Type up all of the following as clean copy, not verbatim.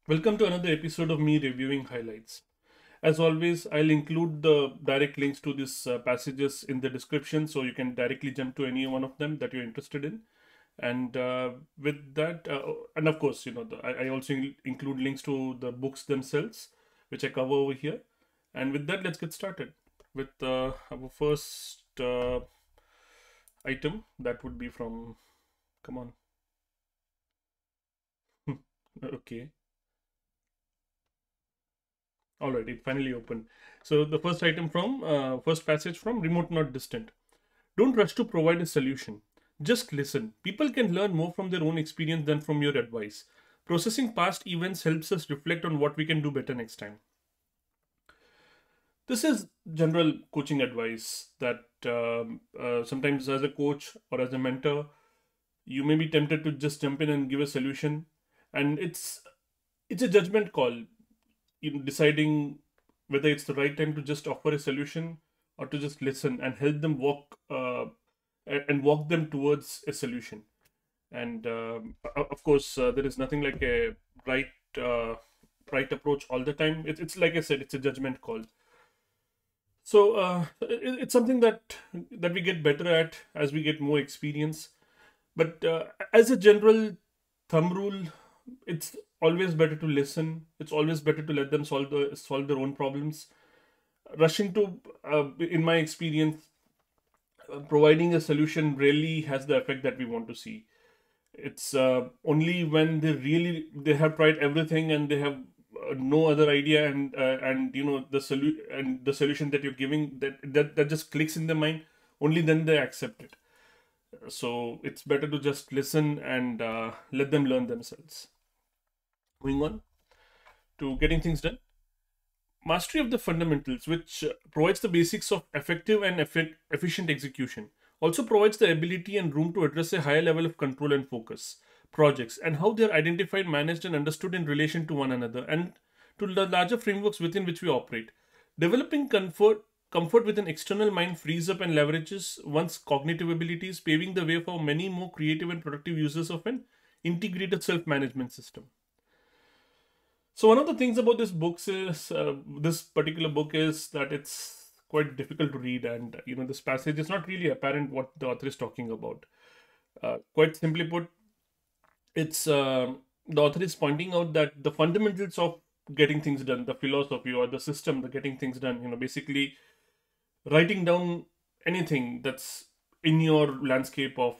Welcome to another episode of me reviewing highlights. As always, I'll include the direct links to these passages in the description so you can directly jump to any one of them that you're interested in. And with that, and of course, I also include links to the books themselves, which I cover over here. And with that, let's get started with our first item that would be from, come on. Okay. All right, it finally opened. So the first item from first passage from Remote Not Distant. Don't rush to provide a solution. Just listen. People can learn more from their own experience than from your advice. Processing past events helps us reflect on what we can do better next time. This is general coaching advice that sometimes as a coach or as a mentor, you may be tempted to just jump in and give a solution, and it's a judgment call in deciding whether it's the right time to just offer a solution or to just listen and help them walk them towards a solution. And of course, there is nothing like a right uh, right approach all the time. It's like I said, it's a judgment call. So it's something that we get better at as we get more experience. But as a general thumb rule, it's always better to listen. It's always better to let them solve their own problems. Rushing to, in my experience, providing a solution rarely has the effect that we want to see. It's only when they have tried everything and they have no other idea, and the solution that you're giving that just clicks in their mind. Only then they accept it. So it's better to just listen and let them learn themselves. Moving on to getting things done. Mastery of the fundamentals, which provides the basics of effective and efficient execution, also provides the ability and room to address a higher level of control and focus, projects, and how they are identified, managed, and understood in relation to one another and to the larger frameworks within which we operate. Developing comfort with an external mind frees up and leverages one's cognitive abilities, paving the way for many more creative and productive users of an integrated self management system. So one of the things about this particular book is that it's quite difficult to read, and this passage is not really apparent what the author is talking about. Quite simply put, it's the author is pointing out that the fundamentals of getting things done, the philosophy or the system, the getting things done, basically writing down anything that's in your landscape of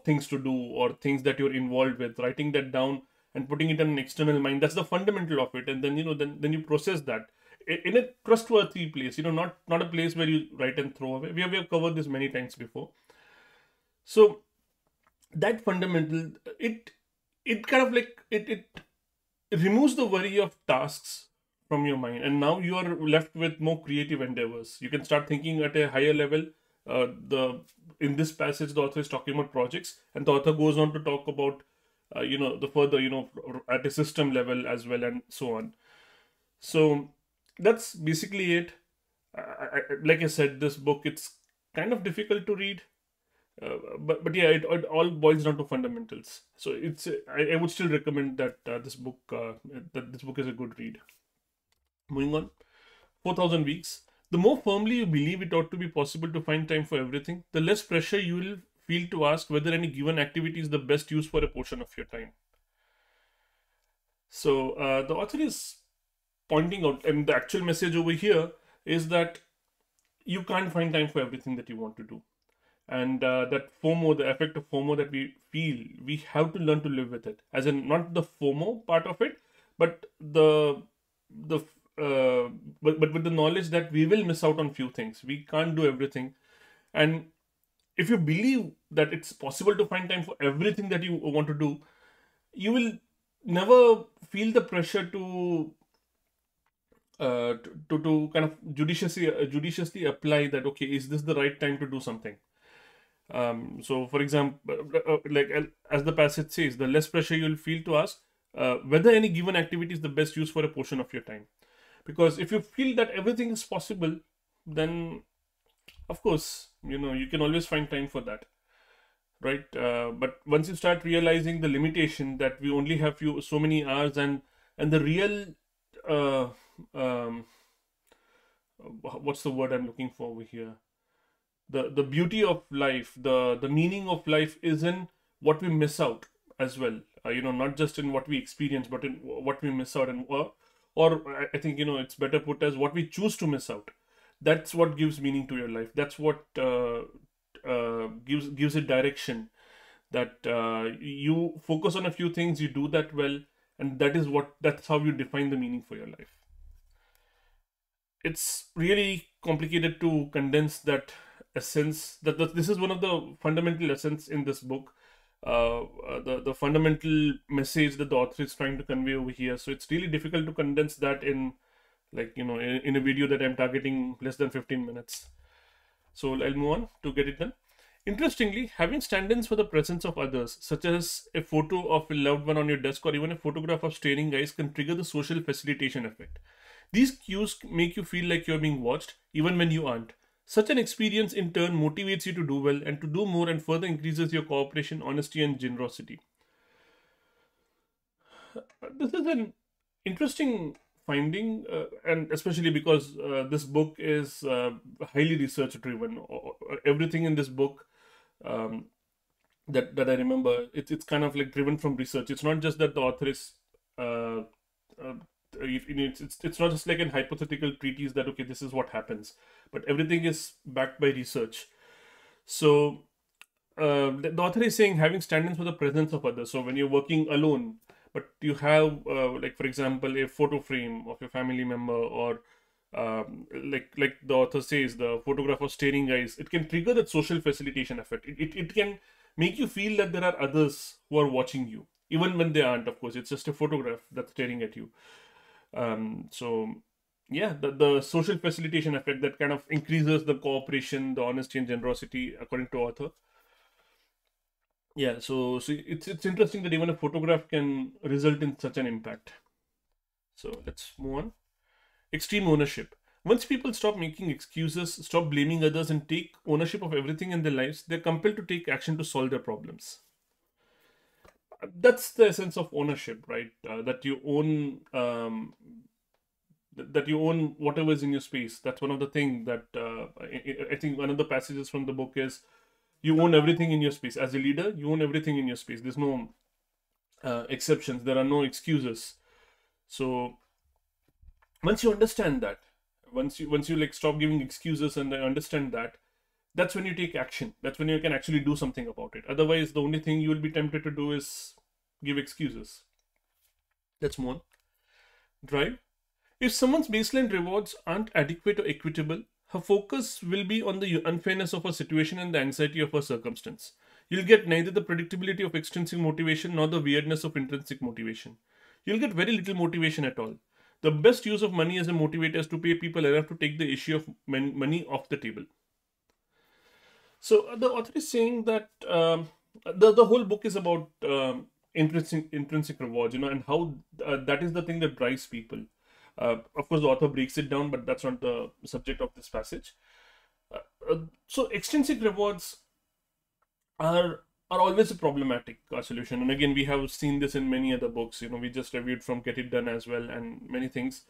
things to do or things that you're involved with, writing that down and putting it in an external mind. That's the fundamental of it, and then then you process that in a trustworthy place. Not a place where you write and throw away. We have covered this many times before. So that fundamental, it kind of like it removes the worry of tasks from your mind, and now you are left with more creative endeavors. You can start thinking at a higher level. The In this passage, the author is talking about projects, and the author goes on to talk about the further, at a system level as well, and so on. So that's basically it. Like I said, this book, it's kind of difficult to read, but yeah, it all boils down to fundamentals. So I would still recommend that this book is a good read. Moving on, 4,000 weeks. The more firmly you believe it ought to be possible to find time for everything, the less pressure you will feel to ask whether any given activity is the best use for a portion of your time. So the author is pointing out, and the actual message over here is that you can't find time for everything that you want to do. And that FOMO, the effect of FOMO that we feel, we have to learn to live with it. As in, not the FOMO part of it, but the but with the knowledge that we will miss out on few things. We can't do everything, and if you believe that it's possible to find time for everything that you want to do, you will never feel the pressure to kind of judiciously apply that. Okay, is this the right time to do something? So, for example, as the passage says, the less pressure you'll feel to ask whether any given activity is the best use for a portion of your time. Because if you feel that everything is possible, then of course you can always find time for that. right? But once you start realizing the limitation that we only have so many hours, and the real uh, um, what's the word I'm looking for over here? The beauty of life, the meaning of life is in what we miss out as well. Not just in what we experience, but in what we miss out, and or I think it's better put as what we choose to miss out. That's what gives meaning to your life. That's what gives it direction. That you focus on a few things, you do that well, and that's how you define the meaning for your life. It's really complicated to condense that essence. This is one of the fundamental essence in this book, the fundamental message that the author is trying to convey over here. So it's really difficult to condense that in, like, in a video that I'm targeting less than 15 minutes. So I'll move on to get it done. Interestingly, having stand-ins for the presence of others, such as a photo of a loved one on your desk or even a photograph of staring eyes, can trigger the social facilitation effect. These cues make you feel like you're being watched, even when you aren't. Such an experience in turn motivates you to do well and to do more, and further increases your cooperation, honesty, and generosity. This is an interesting finding, and especially because this book is highly research driven. Everything in this book, um, that I remember, it's kind of like driven from research. It's not just that the author is uh, uh, it's not just like an hypothetical treatise that okay, this is what happens, but everything is backed by research. So the author is saying having stand-ins for the presence of others. So when you're working alone, but you have like, for example, a photo frame of your family member, or like the author says, the photograph of staring eyes, it can trigger that social facilitation effect. It can make you feel that there are others who are watching you, even when they aren't. Of course, it's just a photograph that's staring at you. So yeah, the social facilitation effect that kind of increases the cooperation, the honesty, and generosity, according to author. Yeah, so it's interesting that even a photograph can result in such an impact. So let's move on. Extreme ownership. Once people stop making excuses, stop blaming others, and take ownership of everything in their lives, they're compelled to take action to solve their problems. That's the essence of ownership, right? That you own, that you own whatever is in your space. That's one of the things that I think one of the passages from the book is, you own everything in your space. As a leader, you own everything in your space. There's no exceptions. There are no excuses. So once you understand that, once you like stop giving excuses and understand that, that's when you take action. That's when you can actually do something about it. Otherwise, the only thing you will be tempted to do is give excuses. Let's move on. Drive. If someone's baseline rewards aren't adequate or equitable, her focus will be on the unfairness of her situation and the anxiety of her circumstance. You'll get neither the predictability of extrinsic motivation nor the weirdness of intrinsic motivation. You'll get very little motivation at all. The best use of money as a motivator is to pay people enough to take the issue of money off the table. So the author is saying that the whole book is about intrinsic rewards, and how that is the thing that drives people. Of course, the author breaks it down, but that's not the subject of this passage. So extrinsic rewards are always a problematic solution, and again, we have seen this in many other books. We just reviewed from Get It Done as well, and many things,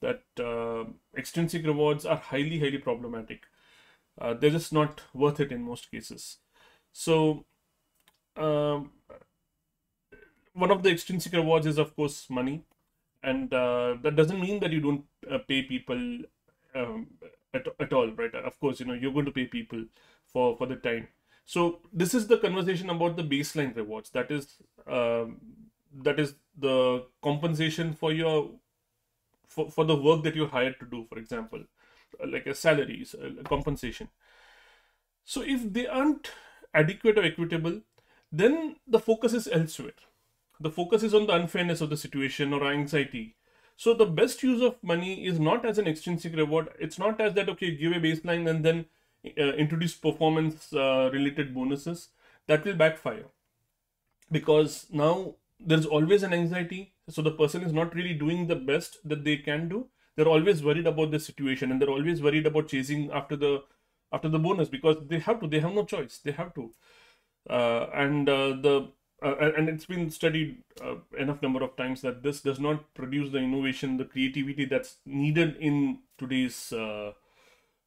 that extrinsic rewards are highly problematic. They're just not worth it in most cases. So um, one of the extrinsic rewards is, of course, money, and that doesn't mean that you don't pay people um, at all, right? Of course, you're going to pay people for the time. So this is the conversation about the baseline rewards. That is the compensation for for the work that you're hired to do, for example, like a salary, a compensation. So if they aren't adequate or equitable, then the focus is elsewhere. The focus is on the unfairness of the situation or anxiety. So the best use of money is not as an extrinsic reward. It's not as that, okay, give a baseline and then introduce performance related bonuses. That will backfire, because now there's always an anxiety. So the person is not really doing the best that they can do. They're always worried about the situation, and they're always worried about chasing after the bonus, because they have no choice. They have to. And it's been studied enough number of times that this does not produce the innovation, the creativity that's needed in today's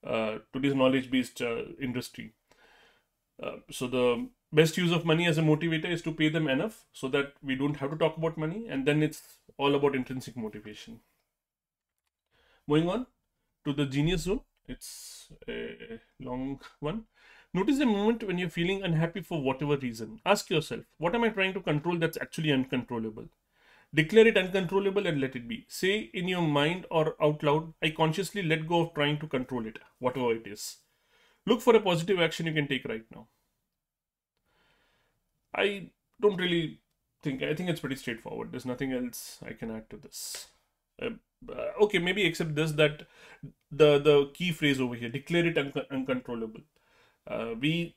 knowledge-based industry. So the best use of money as a motivator is to pay them enough so that we don't have to talk about money, and then it's all about intrinsic motivation. Moving on to the genius zone. It's a long one. Notice a moment when you're feeling unhappy for whatever reason. Ask yourself, what am I trying to control that's actually uncontrollable? Declare it uncontrollable and let it be. Say in your mind or out loud, I consciously let go of trying to control it, whatever it is. Look for a positive action you can take right now. I don't really I think it's pretty straightforward. There's nothing else I can add to this. Okay, maybe except this, that the key phrase over here, declare it uncontrollable. We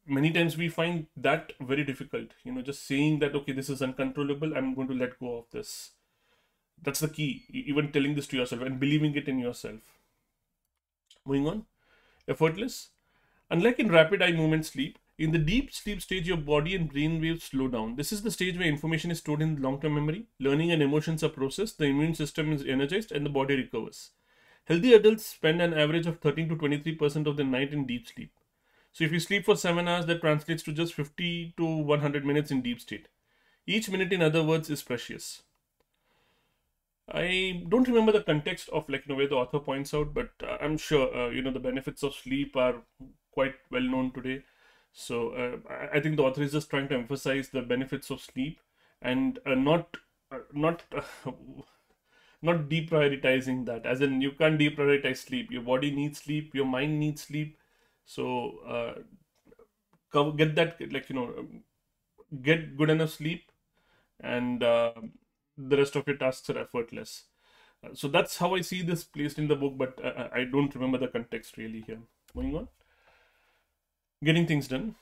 many times we find that very difficult, just saying that, okay, this is uncontrollable, I'm going to let go of this. That's the key. Even telling this to yourself and believing it in yourself. Moving on. Effortless. Unlike in rapid eye movement sleep, in the deep sleep stage, your body and brain waves slow down. This is the stage where information is stored in long-term memory, learning and emotions are processed, the immune system is energized, and the body recovers. Healthy adults spend an average of 13 to 23% of their night in deep sleep. So if you sleep for 7 hours, that translates to just 50 to 100 minutes in deep state. Each minute, in other words, is precious. I don't remember the context of where the author points out, but I'm sure the benefits of sleep are quite well known today. So I think the author is just trying to emphasize the benefits of sleep and not deprioritizing that. As in, you can't deprioritize sleep. Your body needs sleep. Your mind needs sleep. So get that, get good enough sleep, and the rest of your tasks are effortless. So that's how I see this placed in the book, but I don't remember the context really here. Moving on. Getting things done.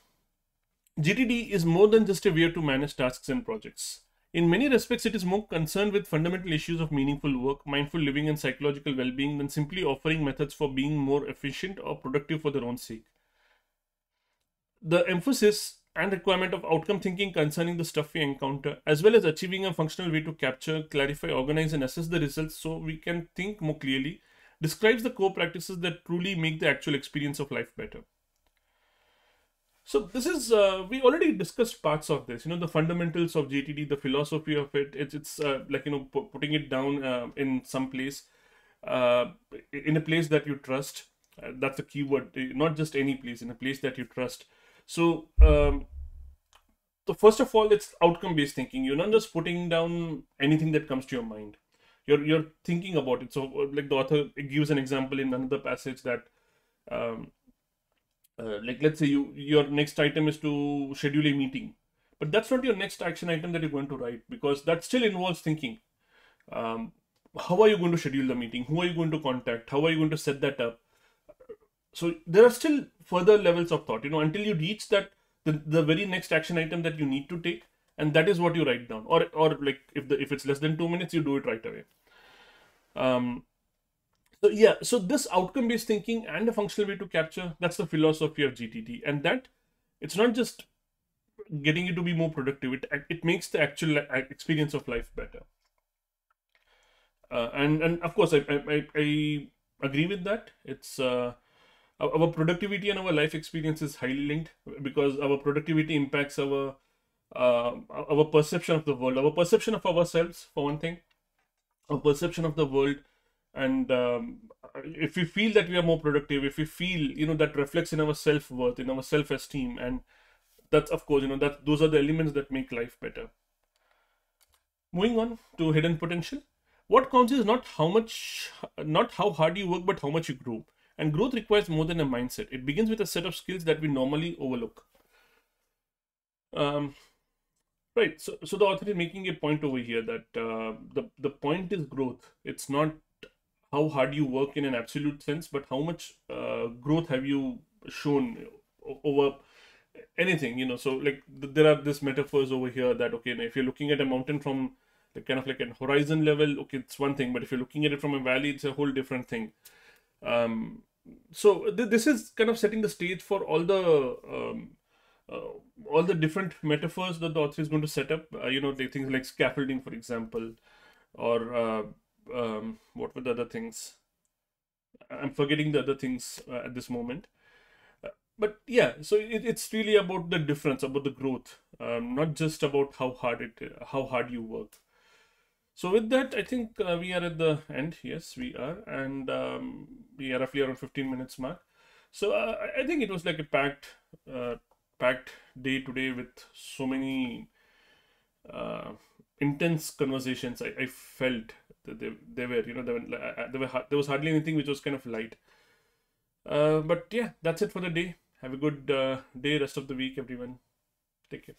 GTD is more than just a way to manage tasks and projects. In many respects, it is more concerned with fundamental issues of meaningful work, mindful living, and psychological well-being than simply offering methods for being more efficient or productive for their own sake. The emphasis and requirement of outcome thinking concerning the stuff we encounter, as well as achieving a functional way to capture, clarify, organize, and assess the results so we can think more clearly, describes the core practices that truly make the actual experience of life better. So this is, we already discussed parts of this, the fundamentals of GTD, the philosophy of it. It's putting it down in some place, in a place that you trust. That's the key word, not just any place, in a place that you trust. So, first of all, it's outcome-based thinking. You're not just putting down anything that comes to your mind. You're thinking about it. So, like the author gives an example in another passage that, let's say your next item is to schedule a meeting, but that's not your next action item that you're going to write, because that still involves thinking. How are you going to schedule the meeting? Who are you going to contact? How are you going to set that up? So there are still further levels of thought, until you reach that the very next action item that you need to take, and that is what you write down. Or like if it's less than 2 minutes, you do it right away. So yeah, so this outcome-based thinking and a functional way to capture, that's the philosophy of GTD, and that it's not just getting you to be more productive. It makes the actual experience of life better. And of course, I agree with that. It's our productivity and our life experience is highly linked, because our productivity impacts our perception of the world, our perception of ourselves, for one thing, our perception of the world. And if we feel that we are more productive, if we feel, that reflects in our self-worth, in our self-esteem, and that's, of course, that those are the elements that make life better. Moving on to hidden potential. What counts is not how hard you work, but how much you grow. And growth requires more than a mindset. It begins with a set of skills that we normally overlook. Right. So the author is making a point over here that the point is growth. It's not how hard you work in an absolute sense, but how much growth have you shown over anything. So like there are these metaphors over here that, okay, if you're looking at a mountain from kind of like an horizon level, okay, it's one thing, but if you're looking at it from a valley, it's a whole different thing. So this is kind of setting the stage for all the uh, all the different metaphors that the author is going to set up. The things like scaffolding, for example, or what were the other things? I'm forgetting the other things at this moment. But yeah, so it's really about the difference, about the growth, not just about how hard you work. So with that, I think we are at the end. Yes, we are, and we are roughly around 15 minutes mark. So I think it was like a uh, packed day today with so many uh, intense conversations. I felt that they were, there was hardly anything which was kind of light. But yeah, that's it for the day. Have a good day, rest of the week, everyone. Take care.